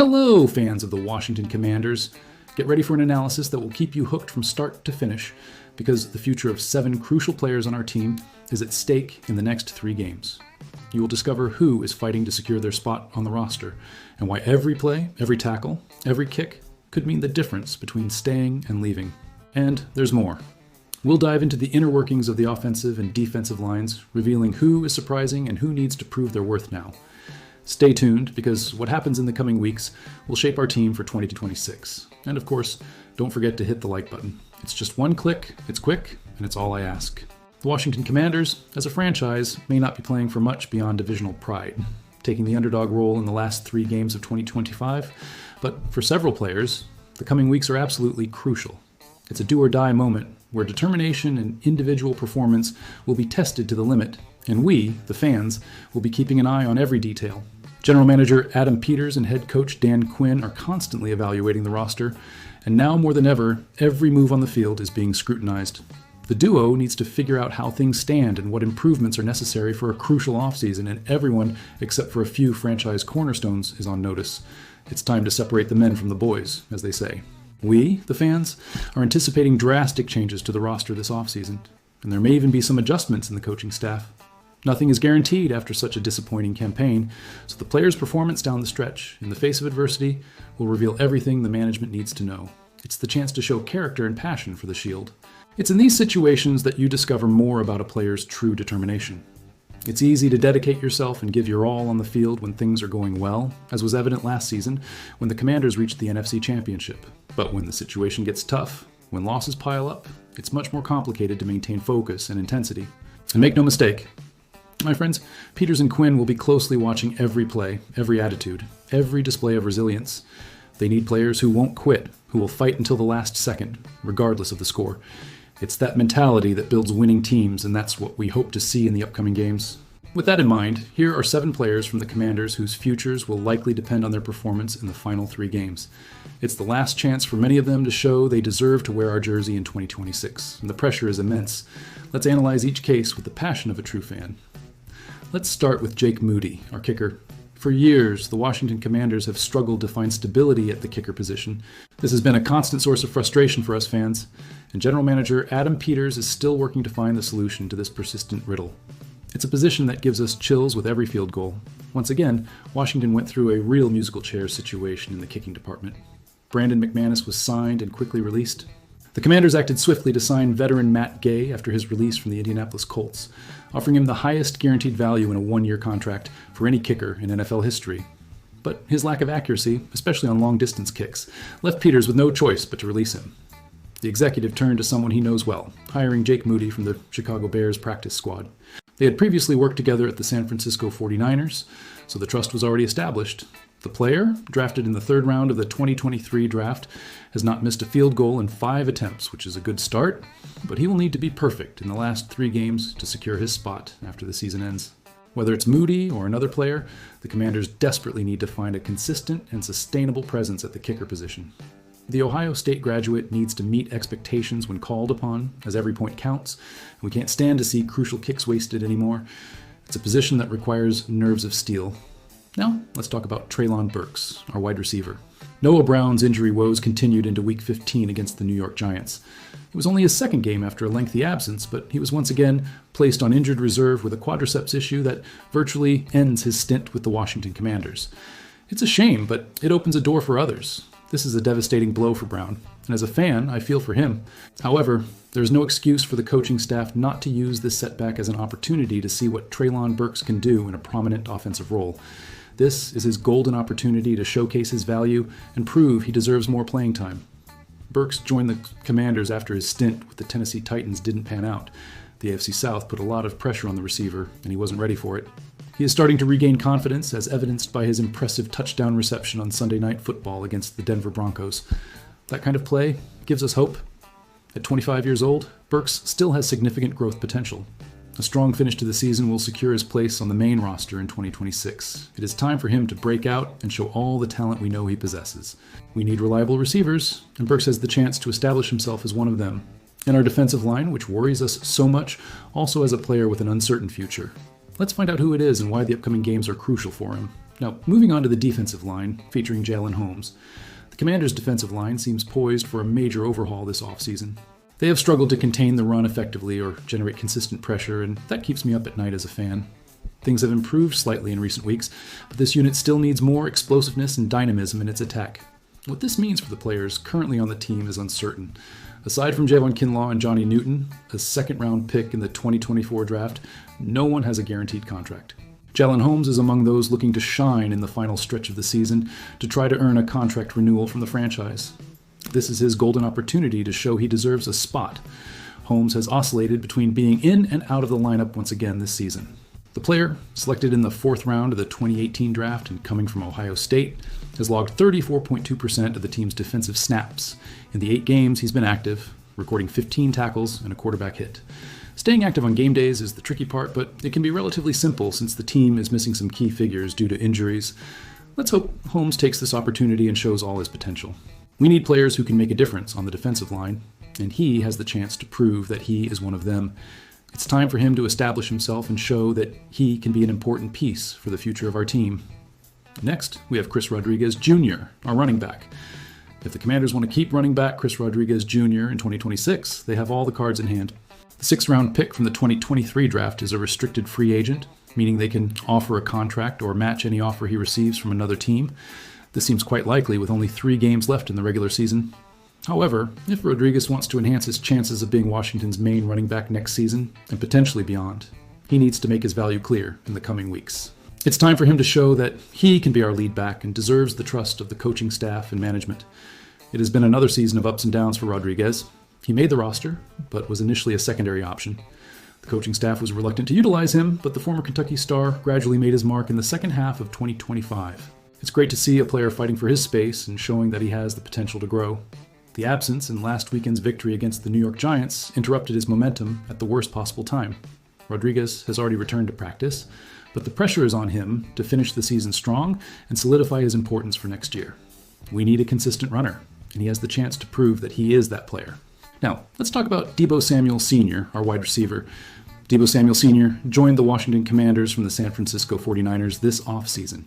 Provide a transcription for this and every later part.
Hello, fans of the Washington Commanders. Get ready for an analysis that will keep you hooked from start to finish, because the future of 7 crucial players on our team is at stake in the next 3 games. You will discover who is fighting to secure their spot on the roster, and why every play, every tackle, every kick could mean the difference between staying and leaving. And there's more. We'll dive into the inner workings of the offensive and defensive lines, revealing who is surprising and who needs to prove their worth now. Stay tuned, because what happens in the coming weeks will shape our team for 2026. And of course, don't forget to hit the like button. It's just one click, it's quick, and it's all I ask. The Washington Commanders, as a franchise, may not be playing for much beyond divisional pride, taking the underdog role in the last 3 games of 2025, but for several players, the coming weeks are absolutely crucial. It's a do-or-die moment where determination and individual performance will be tested to the limit, and we, the fans, will be keeping an eye on every detail. General Manager Adam Peters and head coach Dan Quinn are constantly evaluating the roster, and now more than ever, every move on the field is being scrutinized. The duo needs to figure out how things stand and what improvements are necessary for a crucial offseason, and everyone, except for a few franchise cornerstones, is on notice. It's time to separate the men from the boys, as they say. We, the fans, are anticipating drastic changes to the roster this offseason, and there may even be some adjustments in the coaching staff. Nothing is guaranteed after such a disappointing campaign, so the players' performance down the stretch, in the face of adversity, will reveal everything the management needs to know. It's the chance to show character and passion for the Shield. It's in these situations that you discover more about a player's true determination. It's easy to dedicate yourself and give your all on the field when things are going well, as was evident last season when the Commanders reached the NFC Championship. But when the situation gets tough, when losses pile up, it's much more complicated to maintain focus and intensity. And make no mistake, my friends, Peters and Quinn will be closely watching every play, every attitude, every display of resilience. They need players who won't quit, who will fight until the last second, regardless of the score. It's that mentality that builds winning teams, and that's what we hope to see in the upcoming games. With that in mind, here are 7 players from the Commanders whose futures will likely depend on their performance in the final 3 games. It's the last chance for many of them to show they deserve to wear our jersey in 2026, and the pressure is immense. Let's analyze each case with the passion of a true fan. Let's start with Jake Moody, our kicker. For years, the Washington Commanders have struggled to find stability at the kicker position. This has been a constant source of frustration for us fans, and General Manager Adam Peters is still working to find the solution to this persistent riddle. It's a position that gives us chills with every field goal. Once again, Washington went through a real musical chairs situation in the kicking department. Brandon McManus was signed and quickly released. The Commanders acted swiftly to sign veteran Matt Gay after his release from the Indianapolis Colts, offering him the highest guaranteed value in a 1-year contract for any kicker in NFL history. But his lack of accuracy, especially on long-distance kicks, left Peters with no choice but to release him. The executive turned to someone he knows well, hiring Jake Moody from the Chicago Bears practice squad. They had previously worked together at the San Francisco 49ers, so the trust was already established. The player, drafted in the 3rd round of the 2023 draft, has not missed a field goal in 5 attempts, which is a good start, but he will need to be perfect in the last 3 games to secure his spot after the season ends. Whether it's Moody or another player, the Commanders desperately need to find a consistent and sustainable presence at the kicker position. The Ohio State graduate needs to meet expectations when called upon, as every point counts, and we can't stand to see crucial kicks wasted anymore. It's a position that requires nerves of steel. Now, let's talk about Trayon Burks, our wide receiver. Noah Brown's injury woes continued into Week 15 against the New York Giants. It was only his 2nd game after a lengthy absence, but he was once again placed on injured reserve with a quadriceps issue that virtually ends his stint with the Washington Commanders. It's a shame, but it opens a door for others. This is a devastating blow for Brown, and as a fan, I feel for him. However, there is no excuse for the coaching staff not to use this setback as an opportunity to see what Trayon Burks can do in a prominent offensive role. This is his golden opportunity to showcase his value and prove he deserves more playing time. Burks joined the Commanders after his stint with the Tennessee Titans didn't pan out. The AFC South put a lot of pressure on the receiver, and he wasn't ready for it. He is starting to regain confidence, as evidenced by his impressive touchdown reception on Sunday Night Football against the Denver Broncos. That kind of play gives us hope. At 25 years old, Burks still has significant growth potential. A strong finish to the season will secure his place on the main roster in 2026. It is time for him to break out and show all the talent we know he possesses. We need reliable receivers, and Burks has the chance to establish himself as one of them. And our defensive line, which worries us so much, also has a player with an uncertain future. Let's find out who it is and why the upcoming games are crucial for him. Now, moving on to the defensive line, featuring Jalen Holmes. The Commanders' defensive line seems poised for a major overhaul this offseason. They have struggled to contain the run effectively or generate consistent pressure, and that keeps me up at night as a fan. Things have improved slightly in recent weeks, but this unit still needs more explosiveness and dynamism in its attack. What this means for the players currently on the team is uncertain. Aside from Javon Kinlaw and Johnny Newton, a second-round pick in the 2024 draft, no one has a guaranteed contract. Jalen Holmes is among those looking to shine in the final stretch of the season to try to earn a contract renewal from the franchise. This is his golden opportunity to show he deserves a spot. Holmes has oscillated between being in and out of the lineup once again this season. The player, selected in the 4th round of the 2018 draft and coming from Ohio State, has logged 34.2% of the team's defensive snaps. In the 8 games he's been active, recording 15 tackles and a quarterback hit. Staying active on game days is the tricky part, but it can be relatively simple since the team is missing some key figures due to injuries. Let's hope Holmes takes this opportunity and shows all his potential. We need players who can make a difference on the defensive line, and he has the chance to prove that he is one of them. It's time for him to establish himself and show that he can be an important piece for the future of our team. Next, we have Chris Rodriguez Jr., our running back. If the Commanders want to keep running back Chris Rodriguez Jr. in 2026, they have all the cards in hand. The 6th-round pick from the 2023 draft is a restricted free agent, meaning they can offer a contract or match any offer he receives from another team. This seems quite likely with only 3 games left in the regular season. However, if Rodriguez wants to enhance his chances of being Washington's main running back next season, and potentially beyond, he needs to make his value clear in the coming weeks. It's time for him to show that he can be our lead back and deserves the trust of the coaching staff and management. It has been another season of ups and downs for Rodriguez. He made the roster, but was initially a secondary option. The coaching staff was reluctant to utilize him, but the former Kentucky star gradually made his mark in the second half of 2025. It's great to see a player fighting for his space and showing that he has the potential to grow. The absence in last weekend's victory against the New York Giants interrupted his momentum at the worst possible time. Rodriguez has already returned to practice, but the pressure is on him to finish the season strong and solidify his importance for next year. We need a consistent runner, and he has the chance to prove that he is that player. Now, let's talk about Deebo Samuel Sr., our wide receiver. Deebo Samuel Sr. joined the Washington Commanders from the San Francisco 49ers this offseason.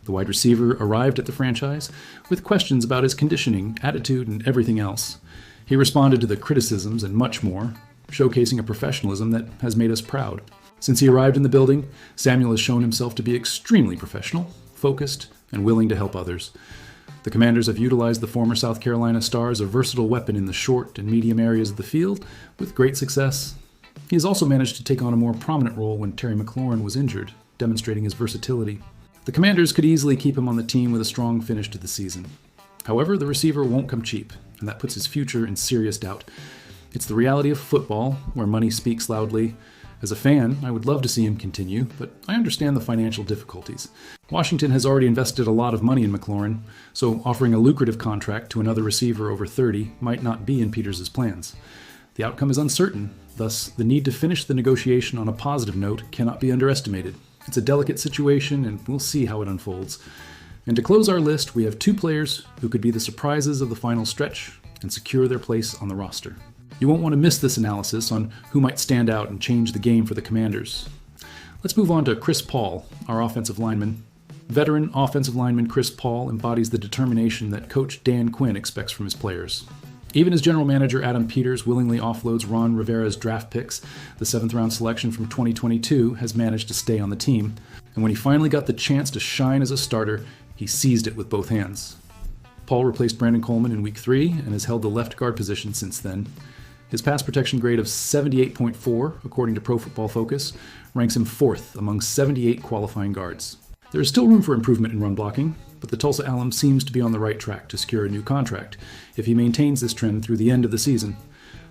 The wide receiver arrived at the franchise with questions about his conditioning, attitude, and everything else. He responded to the criticisms and much more, showcasing a professionalism that has made us proud. Since he arrived in the building, Samuel has shown himself to be extremely professional, focused, and willing to help others. The Commanders have utilized the former South Carolina star as a versatile weapon in the short and medium areas of the field with great success. He has also managed to take on a more prominent role when Terry McLaurin was injured, demonstrating his versatility. The Commanders could easily keep him on the team with a strong finish to the season. However, the receiver won't come cheap, and that puts his future in serious doubt. It's the reality of football, where money speaks loudly. As a fan, I would love to see him continue, but I understand the financial difficulties. Washington has already invested a lot of money in McLaurin, so offering a lucrative contract to another receiver over 30 might not be in Peters' plans. The outcome is uncertain, thus the need to finish the negotiation on a positive note cannot be underestimated. It's a delicate situation, and we'll see how it unfolds. And to close our list, we have 2 players who could be the surprises of the final stretch and secure their place on the roster. You won't want to miss this analysis on who might stand out and change the game for the Commanders. Let's move on to Chris Paul, our offensive lineman. Veteran offensive lineman Chris Paul embodies the determination that Coach Dan Quinn expects from his players. Even as general manager Adam Peters willingly offloads Ron Rivera's draft picks, the 7th-round selection from 2022 has managed to stay on the team. And when he finally got the chance to shine as a starter, he seized it with both hands. Paul replaced Brandon Coleman in Week 3 and has held the left guard position since then. His pass protection grade of 78.4, according to Pro Football Focus, ranks him 4th among 78 qualifying guards. There is still room for improvement in run blocking, but the Tulsa alum seems to be on the right track to secure a new contract if he maintains this trend through the end of the season.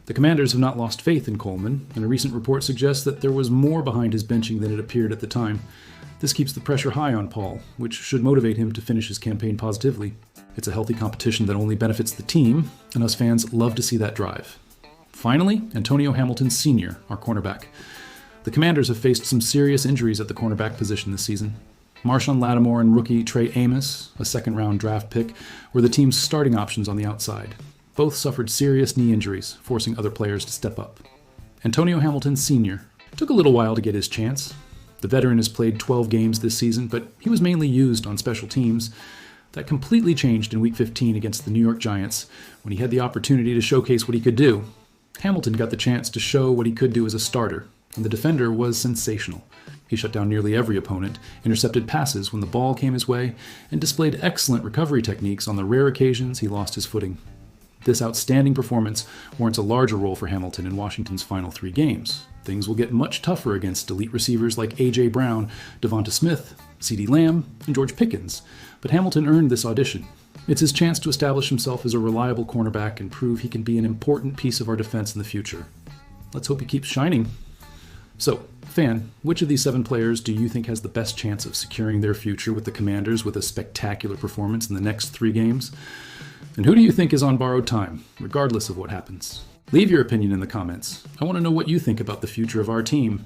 The Commanders have not lost faith in Coleman, and a recent report suggests that there was more behind his benching than it appeared at the time. This keeps the pressure high on Paul, which should motivate him to finish his campaign positively. It's a healthy competition that only benefits the team, and us fans love to see that drive. Finally, Antonio Hamilton Sr., our cornerback. The Commanders have faced some serious injuries at the cornerback position this season. Marshawn Lattimore and rookie Trey Amos, a 2nd-round draft pick, were the team's starting options on the outside. Both suffered serious knee injuries, forcing other players to step up. Antonio Hamilton Sr. took a little while to get his chance. The veteran has played 12 games this season, but he was mainly used on special teams. That completely changed in Week 15 against the New York Giants when he had the opportunity to showcase what he could do. Hamilton got the chance to show what he could do as a starter, and the defender was sensational. He shut down nearly every opponent, intercepted passes when the ball came his way, and displayed excellent recovery techniques on the rare occasions he lost his footing. This outstanding performance warrants a larger role for Hamilton in Washington's final 3 games. Things will get much tougher against elite receivers like A.J. Brown, Devonta Smith, CeeDee Lamb, and George Pickens, but Hamilton earned this audition. It's his chance to establish himself as a reliable cornerback and prove he can be an important piece of our defense in the future. Let's hope he keeps shining. So, fan, which of these 7 players do you think has the best chance of securing their future with the Commanders with a spectacular performance in the next 3 games? And who do you think is on borrowed time, regardless of what happens? Leave your opinion in the comments. I want to know what you think about the future of our team.